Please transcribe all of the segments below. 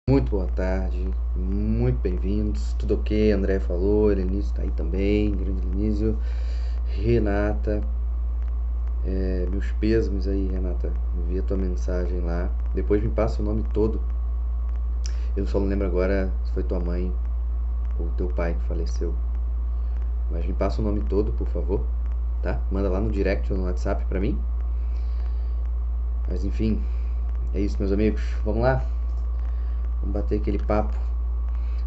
Muito boa tarde, muito bem-vindos. Tudo ok? André falou, Elenísio está aí também, grande Elenísio. Renata, meus pêsames aí, Renata. Vi a tua mensagem lá. Depois me passa o nome todo. Eu só não lembro agora se foi tua mãe ou teu pai que faleceu. Mas me passa o nome todo, por favor, tá? Manda lá no direct ou no WhatsApp pra mim. Mas enfim, é isso, meus amigos. Vamos lá? Vamos bater aquele papo.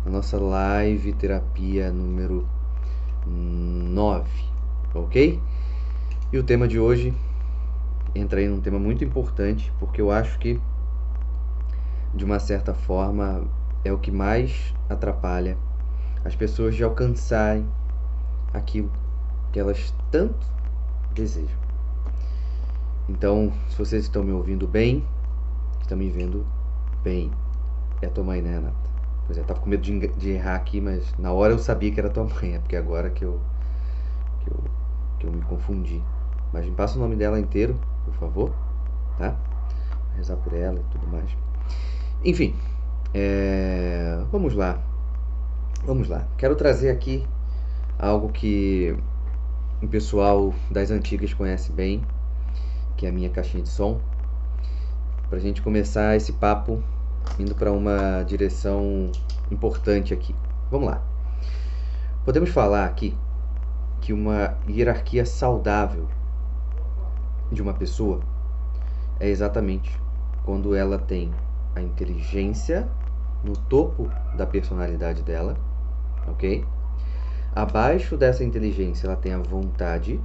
A nossa live terapia número 9, ok? E o tema de hoje entra aí num tema muito importante, porque eu acho que, de uma certa forma, é o que mais atrapalha as pessoas de alcançarem aquilo que elas tanto desejam. Então, se vocês estão me ouvindo bem, estão me vendo bem. É tua mãe, né, Renata? Pois é, tava com medo de errar aqui, mas na hora eu sabia que era tua mãe, é porque agora que eu, que eu me confundi. Mas me passa o nome dela inteiro, por favor, tá? Vou rezar por ela e tudo mais. Enfim, vamos lá. Vamos lá. Quero trazer aqui algo que o pessoal das antigas conhece bem, que é a minha caixinha de som, para a gente começar esse papo indo para uma direção importante aqui. Vamos lá. Podemos falar aqui que uma hierarquia saudável de uma pessoa é exatamente quando ela tem a inteligência no topo da personalidade dela, ok? Abaixo dessa inteligência ela tem a vontade.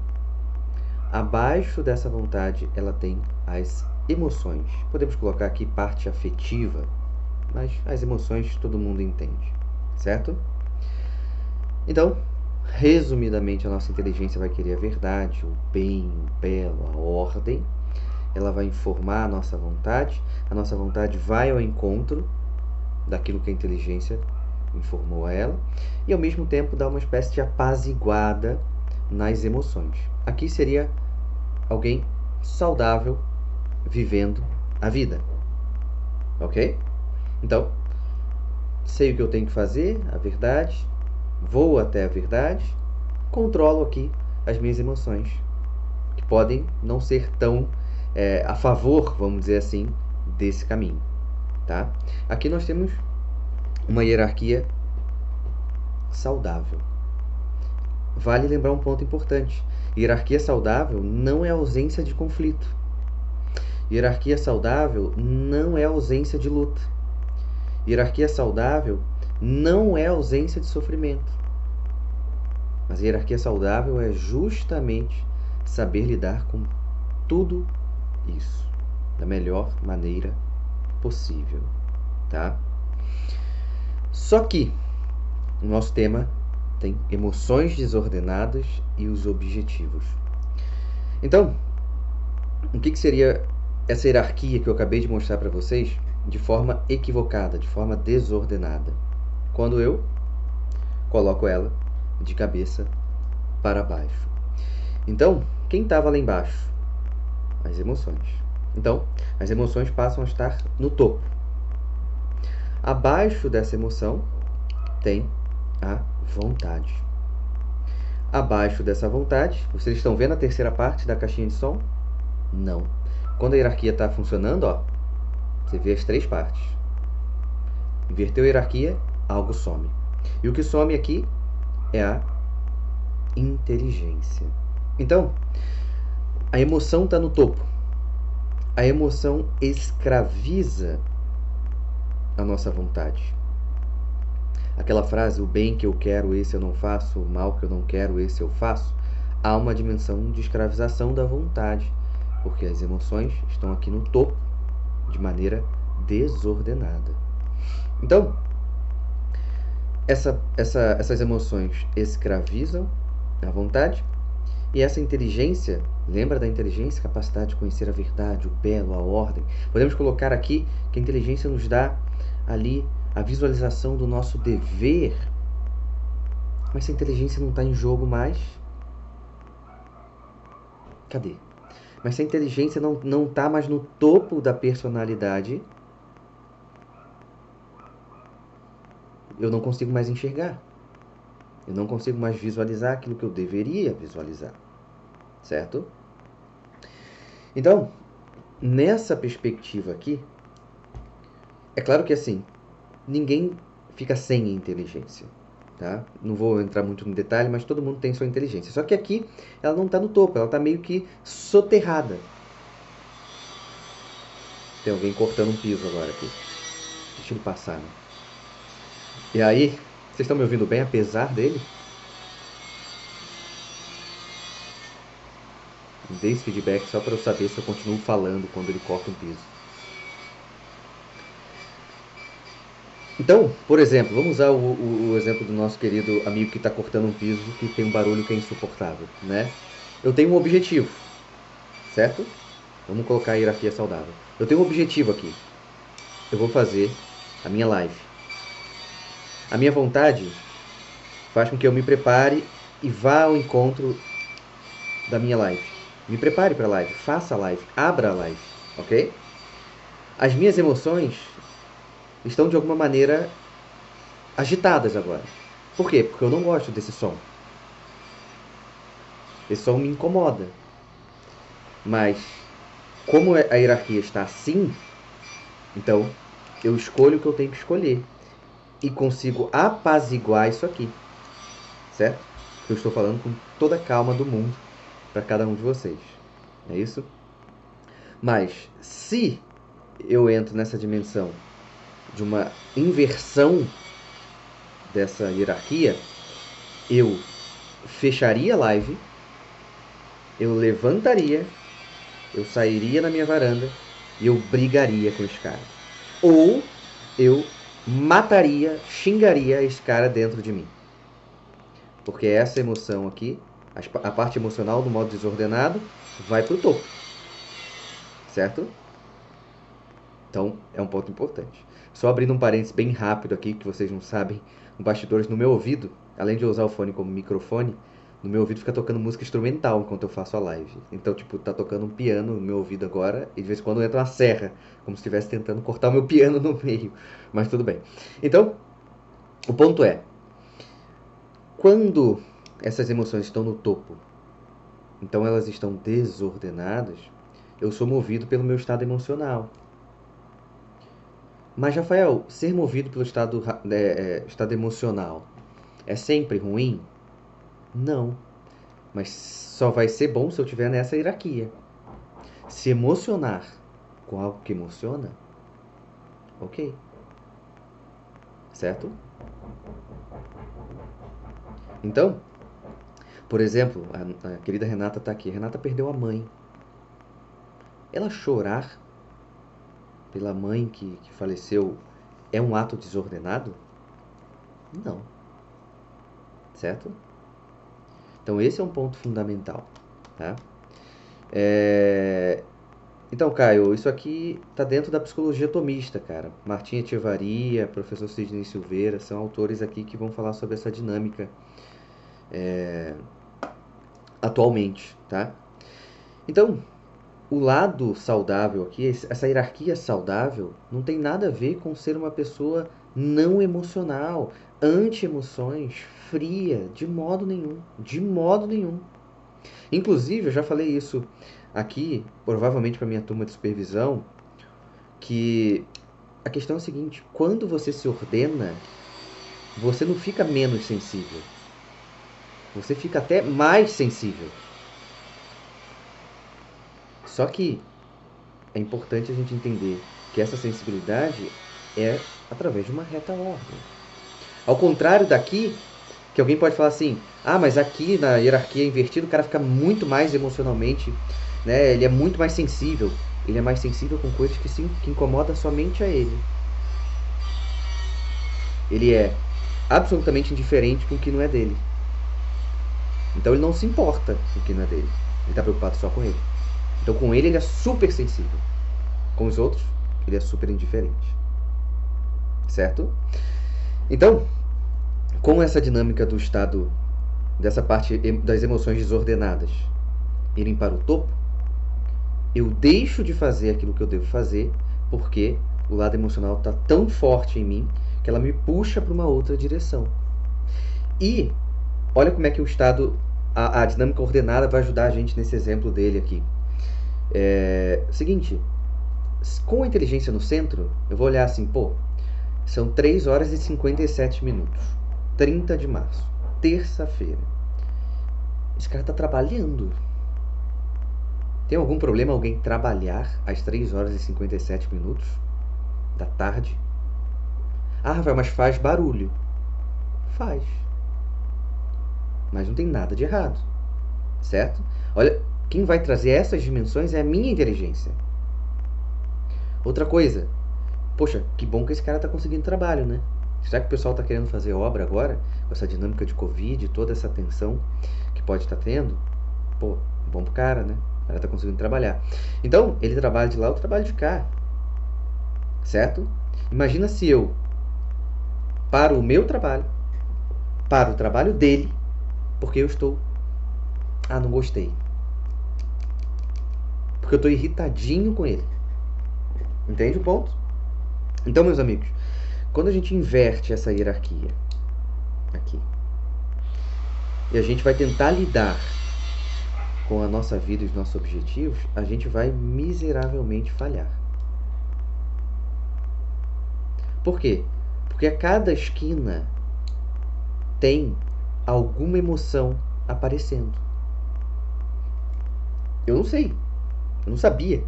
Abaixo dessa vontade ela tem as emoções. Podemos colocar aqui parte afetiva, mas as emoções todo mundo entende, certo? Então, resumidamente, a nossa inteligência vai querer a verdade, o bem, o belo, a ordem. Ela vai informar a nossa vontade vai ao encontro daquilo que a inteligência informou a ela, e ao mesmo tempo dá uma espécie de apaziguada nas emoções. Aqui seria alguém saudável vivendo a vida, ok? Então, sei o que eu tenho que fazer, a verdade, vou até a verdade, controlo aqui as minhas emoções, que podem não ser tão a favor, vamos dizer assim, desse caminho, tá? Aqui nós temos uma hierarquia saudável. Vale lembrar um ponto importante. Hierarquia saudável não é ausência de conflito. Hierarquia saudável não é ausência de luta. Hierarquia saudável não é ausência de sofrimento. Mas a hierarquia saudável é justamente saber lidar com tudo isso da melhor maneira possível, tá? Só que o nosso tema tem emoções desordenadas e os objetivos. Então, o que seria essa hierarquia que eu acabei de mostrar para vocês de forma equivocada, de forma desordenada? Quando eu coloco ela de cabeça para baixo. Então, quem estava lá embaixo? As emoções. Então, as emoções passam a estar no topo. Abaixo dessa emoção tem a vontade. Abaixo dessa vontade, vocês estão vendo a terceira parte da caixinha de som? Não. Quando a hierarquia está funcionando, ó, você vê as três partes. Inverteu a hierarquia, algo some. E o que some aqui é a inteligência. Então, a emoção está no topo. A emoção escraviza a nossa vontade. Aquela frase, o bem que eu quero, esse eu não faço, o mal que eu não quero, esse eu faço, há uma dimensão de escravização da vontade, porque as emoções estão aqui no topo de maneira desordenada. Então, essas emoções escravizam a vontade, e essa inteligência, lembra da inteligência, capacidade de conhecer a verdade, o belo, a ordem. Podemos colocar aqui que a inteligência nos dá ali a visualização do nosso dever. Mas se a inteligência não está em jogo mais, cadê? Mas se a inteligência não está mais no topo da personalidade, eu não consigo mais enxergar. Eu não consigo mais visualizar aquilo que eu deveria visualizar. Certo? Então, nessa perspectiva aqui, é claro que assim, ninguém fica sem inteligência. Tá? Não vou entrar muito no detalhe, mas todo mundo tem sua inteligência. Só que aqui ela não está no topo, ela está meio que soterrada. Tem alguém cortando um piso agora aqui. Deixa ele passar, né? E aí, vocês estão me ouvindo bem apesar dele? Me dê esse feedback só para eu saber se eu continuo falando quando ele corta um piso. Então, por exemplo, vamos usar o exemplo do nosso querido amigo que está cortando um piso que tem um barulho que é insuportável, né? Eu tenho um objetivo, certo? Vamos colocar a hierarquia saudável. Eu tenho um objetivo aqui. Eu vou fazer a minha live. A minha vontade faz com que eu me prepare e vá ao encontro da minha live. Me prepare para a live, faça a live, abra a live, ok? As minhas emoções estão de alguma maneira agitadas agora. Por quê? Porque eu não gosto desse som. Esse som me incomoda. Mas, como a hierarquia está assim, então eu escolho o que eu tenho que escolher. E consigo apaziguar isso aqui. Certo? Eu estou falando com toda a calma do mundo para cada um de vocês. É isso? Mas, se eu entro nessa dimensão de uma inversão dessa hierarquia, eu fecharia a live, eu levantaria, eu sairia na minha varanda e eu brigaria com esse cara. Ou eu mataria, xingaria esse cara dentro de mim. Porque essa emoção aqui, a parte emocional do modo desordenado, vai para o topo. Certo? Então, é um ponto importante. Só abrindo um parênteses bem rápido aqui, que vocês não sabem, no bastidores, no meu ouvido, além de eu usar o fone como microfone, no meu ouvido fica tocando música instrumental enquanto eu faço a live. Então, tipo, tá tocando um piano no meu ouvido agora, e de vez em quando entra uma serra, como se estivesse tentando cortar o meu piano no meio. Mas tudo bem. Então, o ponto é, quando essas emoções estão no topo, então elas estão desordenadas, eu sou movido pelo meu estado emocional. Mas, Rafael, ser movido pelo estado emocional é sempre ruim? Não. Mas só vai ser bom se eu estiver nessa hierarquia. Se emocionar com algo que emociona, ok. Certo? Então, por exemplo, a querida Renata está aqui. A Renata perdeu a mãe. Ela chorar pela mãe que faleceu é um ato desordenado? Não. Certo? Então esse é um ponto fundamental. Tá? Então, Caio, isso aqui está dentro da psicologia tomista, cara. Martim Etchevarria, professor Sidney Silveira, são autores aqui que vão falar sobre essa dinâmica atualmente, tá? Então, o lado saudável aqui, essa hierarquia saudável, não tem nada a ver com ser uma pessoa não emocional, anti-emoções, fria, de modo nenhum. De modo nenhum. Inclusive, eu já falei isso aqui, provavelmente para minha turma de supervisão, que a questão é a seguinte: quando você se ordena, você não fica menos sensível. Você fica até mais sensível. Só que é importante a gente entender que essa sensibilidade é através de uma reta ordem. Ao contrário daqui, que alguém pode falar assim, ah, mas aqui na hierarquia invertida o cara fica muito mais emocionalmente, né? Ele é muito mais sensível. Ele é mais sensível com coisas que incomodam somente a ele. Ele é absolutamente indiferente com o que não é dele. Então ele não se importa com o que não é dele. Ele está preocupado só com ele. Então com ele é super sensível. Com os outros, ele é super indiferente. Certo? Então, com essa dinâmica do estado, dessa parte das emoções desordenadas irem para o topo, eu deixo de fazer aquilo que eu devo fazer, porque o lado emocional está tão forte em mim que ela me puxa para uma outra direção. E olha como é que o estado, a dinâmica ordenada vai ajudar a gente nesse exemplo dele aqui. Seguinte, com a inteligência no centro, eu vou olhar assim, pô, são 3 horas e 57 minutos, 30 de março, terça-feira. Esse cara tá trabalhando. Tem algum problema alguém trabalhar às 3 horas e 57 minutos da tarde? Ah, Rafael, mas faz barulho. Faz. Mas não tem nada de errado, certo? Olha, quem vai trazer essas dimensões é a minha inteligência. Outra coisa, poxa, que bom que esse cara tá conseguindo trabalho, né? Será que o pessoal tá querendo fazer obra agora? Com essa dinâmica de Covid, toda essa tensão que pode estar tendo? Pô, bom pro cara, né? O cara tá conseguindo trabalhar. Então, ele trabalha de lá, eu trabalho de cá. Certo? Imagina se eu paro o meu trabalho, paro o trabalho dele, porque eu estou... Ah, não gostei. Porque eu estou irritadinho com ele. Entende o ponto? Então, meus amigos, quando a gente inverte essa hierarquia aqui, e a gente vai tentar lidar com a nossa vida e os nossos objetivos, a gente vai miseravelmente falhar. Por quê? Porque a cada esquina tem alguma emoção aparecendo. Eu não sei. Eu não sabia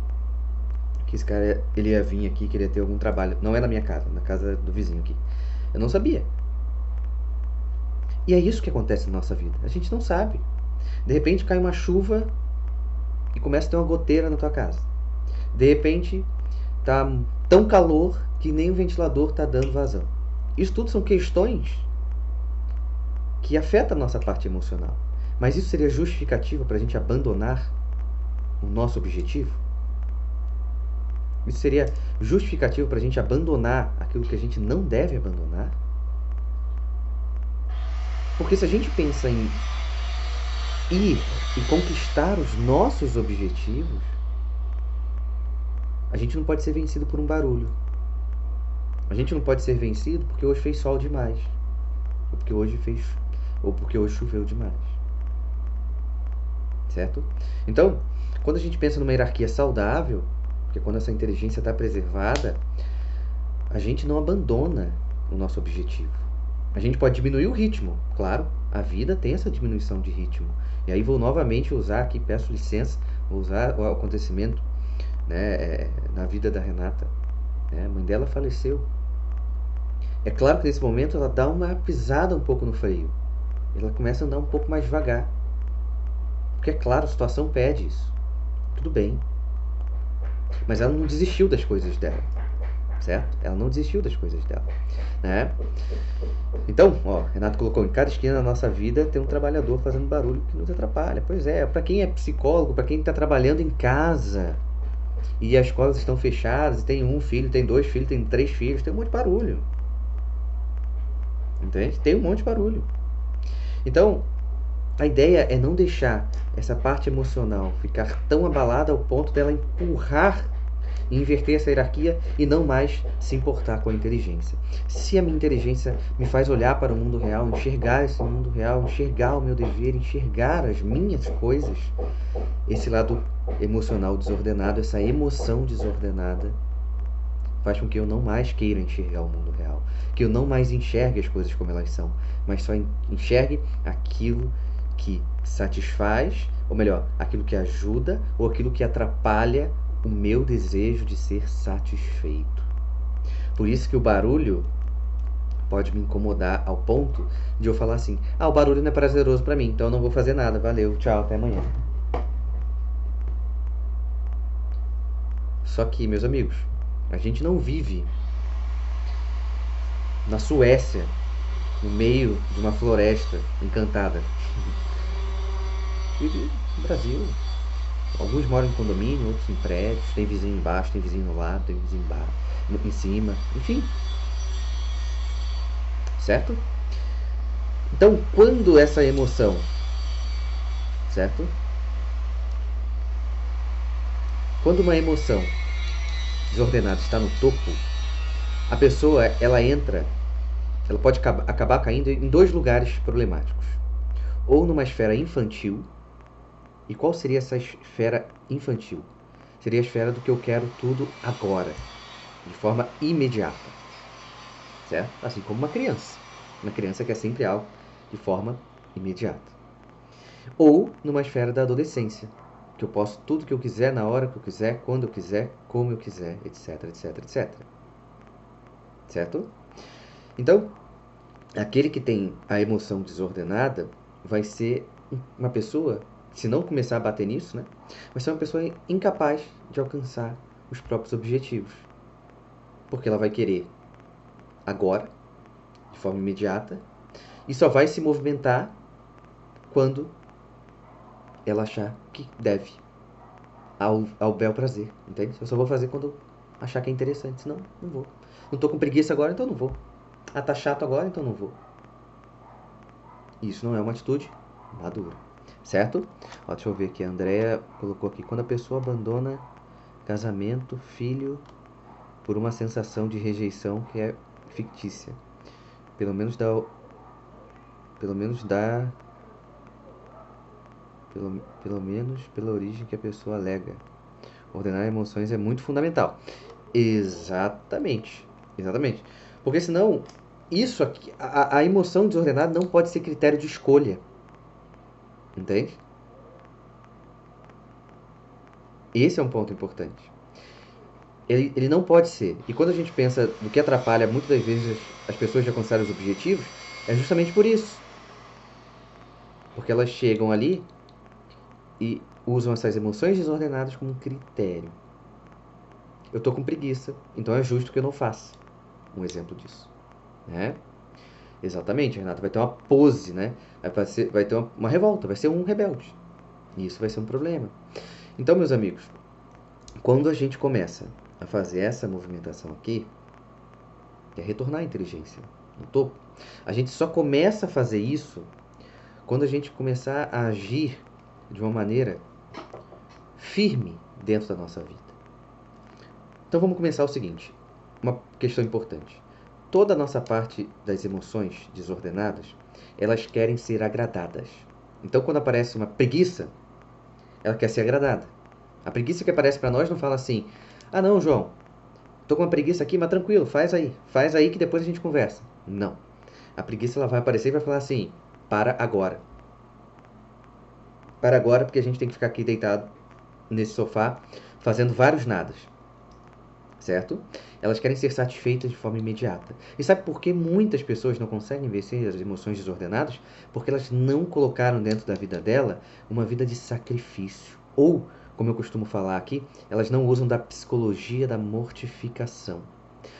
que esse cara ele ia vir aqui, que ele ia ter algum trabalho. Não é na minha casa, na casa do vizinho aqui. Eu não sabia. E é isso que acontece na nossa vida. A gente não sabe. De repente cai uma chuva e começa a ter uma goteira na tua casa. De repente tá tão calor que nem o ventilador tá dando vazão. Isso tudo são questões que afetam a nossa parte emocional. Mas isso seria justificativa para a gente abandonar o nosso objetivo? Isso seria justificativo para a gente abandonar aquilo que a gente não deve abandonar? Porque se a gente pensa em ir e conquistar os nossos objetivos, a gente não pode ser vencido por um barulho. A gente não pode ser vencido porque hoje fez sol demais. Ou porque hoje choveu demais. Certo? Então, quando a gente pensa numa hierarquia saudável, porque quando essa inteligência está preservada, a gente não abandona o nosso objetivo. A gente pode diminuir o ritmo, claro, a vida tem essa diminuição de ritmo. E aí vou novamente usar aqui, peço licença, vou usar o acontecimento, né, na vida da Renata. A mãe dela faleceu. É claro que nesse momento ela dá uma pisada um pouco no freio. Ela começa a andar um pouco mais devagar. Porque é claro, a situação pede isso. Tudo bem. Mas ela não desistiu das coisas dela. Certo? Ela não desistiu das coisas dela. Né? Então, ó, Renato colocou, em cada esquina da nossa vida tem um trabalhador fazendo barulho que nos atrapalha. Pois é, para quem é psicólogo, para quem está trabalhando em casa e as escolas estão fechadas, tem um filho, tem 2 filhos, tem 3 filhos, tem um monte de barulho. Entende? Tem um monte de barulho. Então, a ideia é não deixar essa parte emocional ficar tão abalada ao ponto dela empurrar e inverter essa hierarquia e não mais se importar com a inteligência. Se a minha inteligência me faz olhar para o mundo real, enxergar esse mundo real, enxergar o meu dever, enxergar as minhas coisas, esse lado emocional desordenado, essa emoção desordenada, faz com que eu não mais queira enxergar o mundo real, que eu não mais enxergue as coisas como elas são, mas só enxergue aquilo que satisfaz, ou melhor, aquilo que ajuda ou aquilo que atrapalha o meu desejo de ser satisfeito. Por isso que o barulho pode me incomodar ao ponto de eu falar assim, o barulho não é prazeroso para mim, então eu não vou fazer nada, valeu, tchau, até amanhã. Só que, meus amigos, a gente não vive na Suécia, no meio de uma floresta encantada. Vive no Brasil. Alguns moram em condomínio, outros em prédios, tem vizinho embaixo, tem vizinho no lado, tem vizinho embaixo, em cima, enfim. Certo? Então, quando essa emoção, certo? Quando uma emoção desordenada está no topo, a pessoa, ela entra ela pode acabar caindo em dois lugares problemáticos. Ou numa esfera infantil. E qual seria essa esfera infantil? Seria a esfera do que eu quero tudo agora, de forma imediata, certo? Assim como uma criança. Uma criança quer sempre algo de forma imediata. Ou numa esfera da adolescência, que eu posso tudo que eu quiser, na hora que eu quiser, quando eu quiser, como eu quiser, etc, etc, etc. Certo? Então, aquele que tem a emoção desordenada vai ser uma pessoa, se não começar a bater nisso, né, vai ser uma pessoa incapaz de alcançar os próprios objetivos. Porque ela vai querer agora, de forma imediata, e só vai se movimentar quando ela achar que deve, ao bel prazer, entende? Eu só vou fazer quando achar que é interessante, senão não vou. Não tô com preguiça agora, então não vou. Ah, tá chato agora, então não vou. Isso não é uma atitude madura, certo? Ó, deixa eu ver aqui, a Andrea colocou aqui, quando a pessoa abandona casamento, filho, por uma sensação de rejeição que é fictícia. Pelo menos dá pelo menos pela origem que a pessoa alega. Ordenar emoções é muito fundamental. Exatamente. Exatamente. Porque senão, isso aqui, a emoção desordenada não pode ser critério de escolha. Entende? Esse é um ponto importante. Ele não pode ser. E quando a gente pensa no que atrapalha muitas das vezes as pessoas de alcançar os objetivos, é justamente por isso. Porque elas chegam ali e usam essas emoções desordenadas como um critério. Eu tô com preguiça, então é justo que eu não faça. Um exemplo disso, né? Exatamente, Renato, vai ter uma pose, né? Vai ter uma revolta, vai ser um rebelde. E isso vai ser um problema. Então, meus amigos, quando a gente começa a fazer essa movimentação aqui, que é retornar a inteligência no topo, a gente só começa a fazer isso quando a gente começar a agir de uma maneira firme dentro da nossa vida. Então vamos começar o seguinte, uma questão importante. Toda a nossa parte das emoções desordenadas, elas querem ser agradadas. Então quando aparece uma preguiça, ela quer ser agradada. A preguiça que aparece para nós não fala assim, ah não, João, tô com uma preguiça aqui, mas tranquilo, faz aí que depois a gente conversa. Não. A preguiça ela vai aparecer e vai falar assim, para agora. Para agora, porque a gente tem que ficar aqui deitado nesse sofá, fazendo vários nadas. Certo? Elas querem ser satisfeitas de forma imediata. E sabe por que muitas pessoas não conseguem vencer as emoções desordenadas? Porque elas não colocaram dentro da vida dela uma vida de sacrifício. Ou, como eu costumo falar aqui, elas não usam da psicologia da mortificação.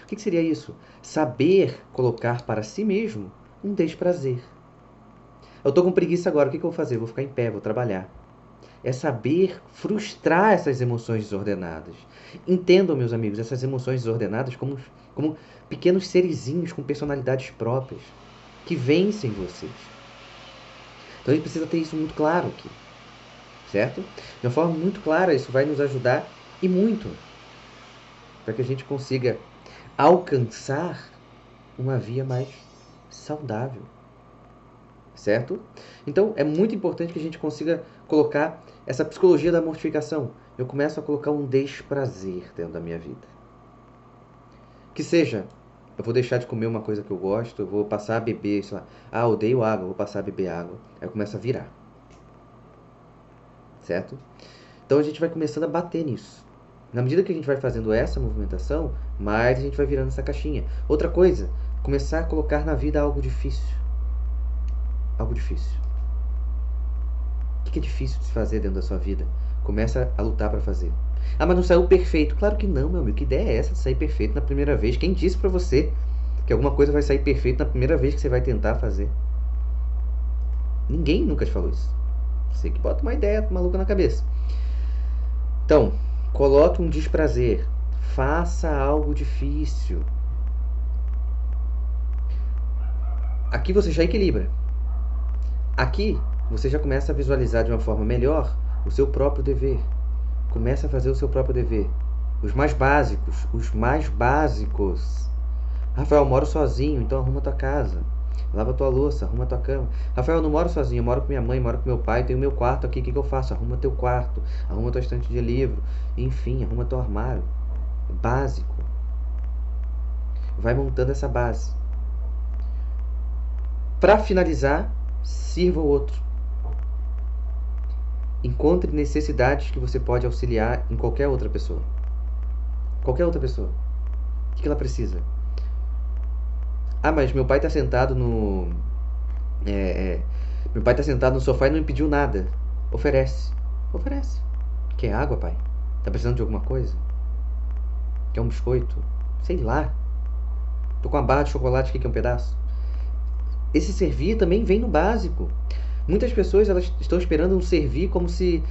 O que seria isso? Saber colocar para si mesmo um desprazer. Eu estou com preguiça agora, o que eu vou fazer? Vou ficar em pé, vou trabalhar. É saber frustrar essas emoções desordenadas. Entendam, meus amigos, essas emoções desordenadas como pequenos serizinhos com personalidades próprias, que vencem vocês. Então a gente precisa ter isso muito claro aqui, certo? De uma forma muito clara, isso vai nos ajudar e muito, para que a gente consiga alcançar uma via mais saudável, certo? Então é muito importante que a gente consiga colocar essa psicologia da mortificação. Eu começo a colocar um desprazer dentro da minha vida. Que seja, eu vou deixar de comer uma coisa que eu gosto, eu vou passar a beber, sei lá, ah, odeio água, eu vou passar a beber água. Aí eu começo a virar. Certo? Então a gente vai começando a bater nisso. Na medida que a gente vai fazendo essa movimentação, mais a gente vai virando essa caixinha. Outra coisa, começar a colocar na vida algo difícil. Algo difícil. O que é difícil de se fazer dentro da sua vida? Começa a lutar para fazer. Ah, mas não saiu perfeito. Claro que não, meu amigo. Que ideia é essa de sair perfeito na primeira vez? Quem disse para você que alguma coisa vai sair perfeito na primeira vez que você vai tentar fazer? Ninguém nunca te falou isso. Você que bota uma ideia maluca na cabeça. Então, coloque um desprazer. Faça algo difícil. Aqui você já equilibra. Aqui você já começa a visualizar de uma forma melhor o seu próprio dever. Começa a fazer o seu próprio dever. Os mais básicos. Rafael, eu moro sozinho, então arruma tua casa. Lava tua louça, arruma tua cama. Rafael, eu não moro sozinho, eu moro com minha mãe, moro com meu pai, tenho meu quarto aqui, o que que eu faço? Arruma teu quarto, arruma tua estante de livro, enfim, arruma teu armário. Básico. Vai montando essa base. Para finalizar, sirva o outro. Encontre necessidades que você pode auxiliar em qualquer outra pessoa. Qualquer outra pessoa. O que ela precisa? Ah, mas meu pai tá sentado no... Meu pai tá sentado no sofá e não me pediu nada. Oferece. Oferece. Quer água, pai? Tá precisando de alguma coisa? Quer um biscoito? Sei lá. Tô com uma barra de chocolate aqui que é um pedaço. Esse servir também vem no básico. Muitas pessoas elas estão esperando um servir como se...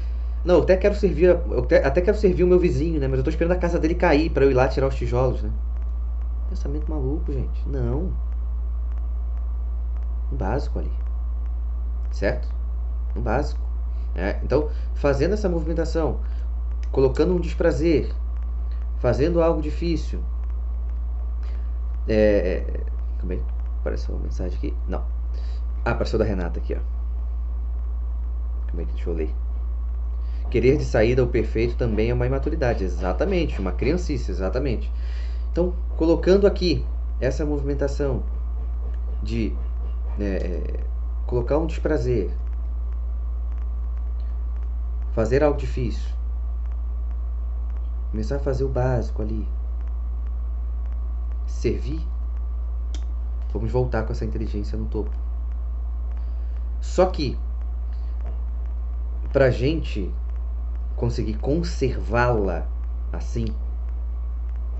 Não, eu até quero servir, até quero servir o meu vizinho, né? Mas eu tô esperando a casa dele cair para eu ir lá tirar os tijolos, né? Pensamento maluco, gente. Não. Um básico ali. Certo? Um básico. Então, fazendo essa movimentação, colocando um desprazer, fazendo algo difícil. Calma aí. Apareceu uma mensagem aqui? Não. Ah, apareceu da Renata aqui, ó. Calma aí, deixa eu ler. Querer de saída o perfeito também é uma imaturidade. Exatamente. Uma criancice, exatamente. Então, colocando aqui essa movimentação de colocar um desprazer, fazer algo difícil, começar a fazer o básico ali, servir, vamos voltar com essa inteligência no topo. Só que, pra gente conseguir conservá-la assim,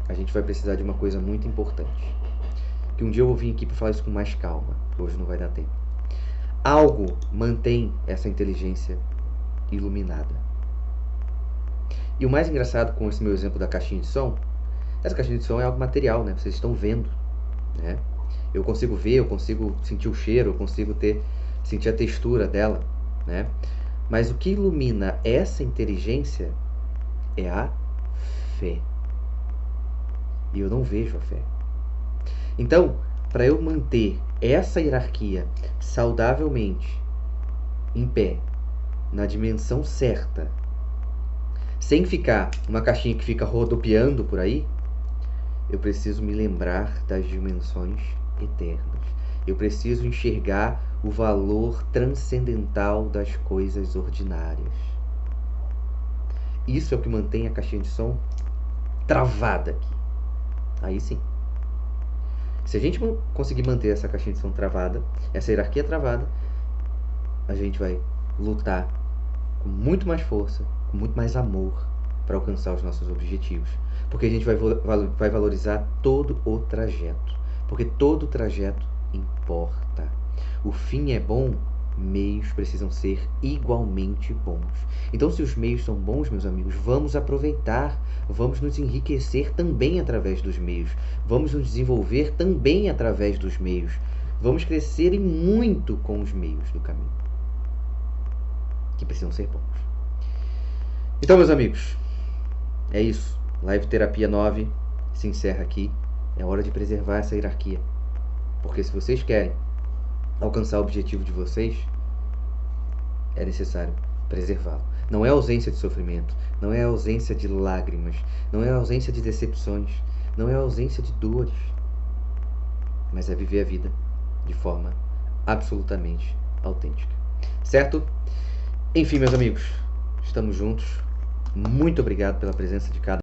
a gente vai precisar de uma coisa muito importante. Que um dia eu vou vir aqui para falar isso com mais calma, que hoje não vai dar tempo. Algo mantém essa inteligência iluminada. E o mais engraçado com esse meu exemplo da caixinha de som, essa caixinha de som é algo material, né? Vocês estão vendo, né? Eu consigo ver, eu consigo sentir o cheiro, eu consigo sentir a textura dela, né? Mas o que ilumina essa inteligência é a fé. E eu não vejo a fé. Então, para eu manter essa hierarquia saudavelmente em pé, na dimensão certa, sem ficar uma caixinha que fica rodopiando por aí, eu preciso me lembrar das dimensões eternas. Eu preciso enxergar o valor transcendental das coisas ordinárias. Isso é o que mantém a caixinha de som travada aqui. Aí sim. Se a gente conseguir manter essa caixinha de som travada, essa hierarquia travada, a gente vai lutar com muito mais força, com muito mais amor para alcançar os nossos objetivos. Porque a gente vai valorizar todo o trajeto. Porque todo trajeto importa. O fim é bom, meios precisam ser igualmente bons. Então, se os meios são bons, meus amigos, vamos aproveitar, vamos nos enriquecer também através dos meios, vamos nos desenvolver também através dos meios, vamos crescer e muito com os meios do caminho, que precisam ser bons. Então, meus amigos, é isso. Live Terapia 9 se encerra aqui. É hora de preservar essa hierarquia. Porque se vocês querem alcançar o objetivo de vocês, é necessário preservá-lo. Não é ausência de sofrimento, não é ausência de lágrimas, não é ausência de decepções, não é ausência de dores, mas é viver a vida de forma absolutamente autêntica. Certo? Enfim, meus amigos, estamos juntos. Muito obrigado pela presença de cada